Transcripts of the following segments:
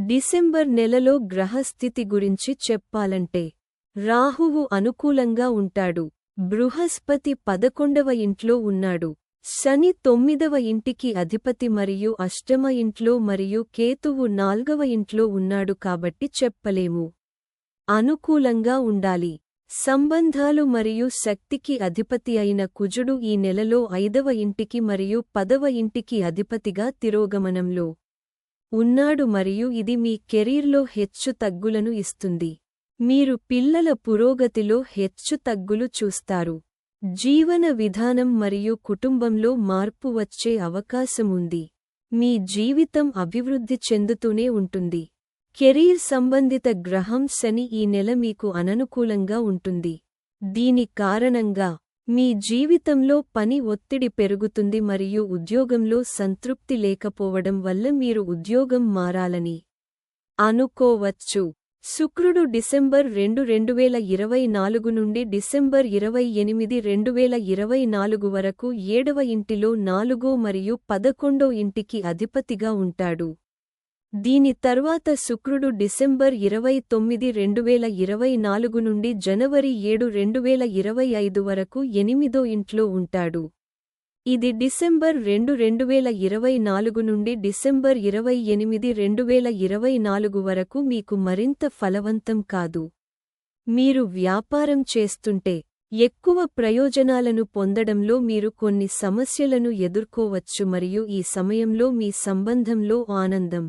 December నెలలో గ్రహస్థితి గురించి చెప్పాలంటే రాహువు అనుకూలంగా ఉంటాడు. బృహస్పతి 11వ ఇంట్లో ఉన్నాడు. శని 9వ ఇంటికి అధిపతి మరియు అష్టమ ఇంట్లో మరియు కేతువు 4వ ఇంట్లో ఉన్నాడు కాబట్టి చెప్పలేము. అనుకూలంగా ఉండాలి. సంబంధాలు మరియు శక్తికి అధిపతి అయిన కుజుడు ఈ నెలలో 5వ ఇంటికి మరియు 10వ ఇంటికి అధిపతిగా తిరోగమనంలో ఉన్నాడు మరియు ఇది మీ కెరీర్లో హెచ్చు తగ్గులను ఇస్తుంది. మీరు పిల్లల పురోగతిలో హెచ్చు తగ్గులు చూస్తారు. జీవన విధానం మరియు కుటుంబంలో మార్పు వచ్చే అవకాశముంది. మీ జీవితం అభివృద్ధి చెందుతూనే ఉంటుంది. కెరీర్ సంబంధిత గ్రహం శని ఈ నెల మీకు అననుకూలంగా ఉంటుంది. దీని కారణంగా మీ జీవితంలో పని ఒత్తిడి పెరుగుతుంది మరియు ఉద్యోగంలో సంతృప్తి లేకపోవడం వల్ల మీరు ఉద్యోగం మారాలని అనుకోవచ్చు. శుక్రుడు డిసెంబర్ 2, 2024 నుండి డిసెంబర్ 28, 2024 వరకు 7వ ఇంటిలో 4 మరియు 11 ఇంటికి అధిపతిగా ఉంటాడు. దీని తర్వాత శుక్రుడు డిసెంబర్ 29, 2024 నుండి జనవరి 7, 2025 వరకు 8వ ఇంట్లో ఉంటాడు. ఇది డిసెంబర్ 2, 2024 నుండి డిసెంబర్ 28, 2024 వరకు మీకు మరింత ఫలవంతం కాదు. మీరు వ్యాపారం చేస్తుంటే ఎక్కువ ప్రయోజనాలను పొందడంలో మీరు కొన్ని సమస్యలను ఎదుర్కోవచ్చు మరియు ఈ సమయంలో మీ సంబంధంలో ఆనందం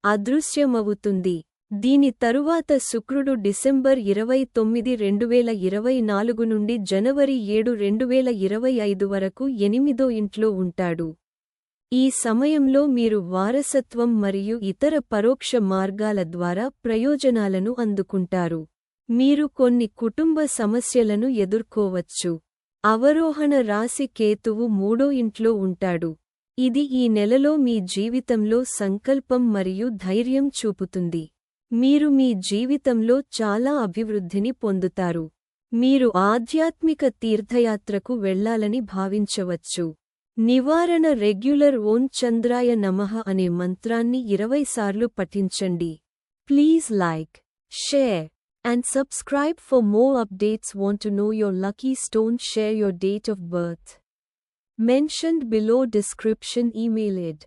అదృశ్యమవుతుంది. దీని తరువాత శుక్రుడు డిసెంబర్ 29, 2024 నుండి జనవరి 7, 2025 వరకు 8వ ఇంట్లో ఉంటాడు. ఈ సమయంలో మీరు వారసత్వం మరియు ఇతర పరోక్ష మార్గాల ద్వారా ప్రయోజనాలను అందుకుంటారు. మీరు కొన్ని కుటుంబ సమస్యలను ఎదుర్కోవచ్చు. అవరోహణ రాశి కేతువు 3వ ఇంట్లో ఉంటాడు. ఇది ఈ నెలలో మీ జీవితంలో సంకల్పం మరియు ధైర్యం చూపుతుంది. మీరు మీ జీవితంలో చాలా అభివృద్ధిని పొందుతారు. మీరు ఆధ్యాత్మిక తీర్థయాత్రకు వెళ్లాలని భావించవచ్చు. నివారణ రెగ్యులర్ ఓం చంద్రాయ నమః అనే మంత్రాన్ని 20 సార్లు పఠించండి. Please like, share and subscribe for more updates. Want to know your lucky stone? Share your date of birth mentioned below description. Email it.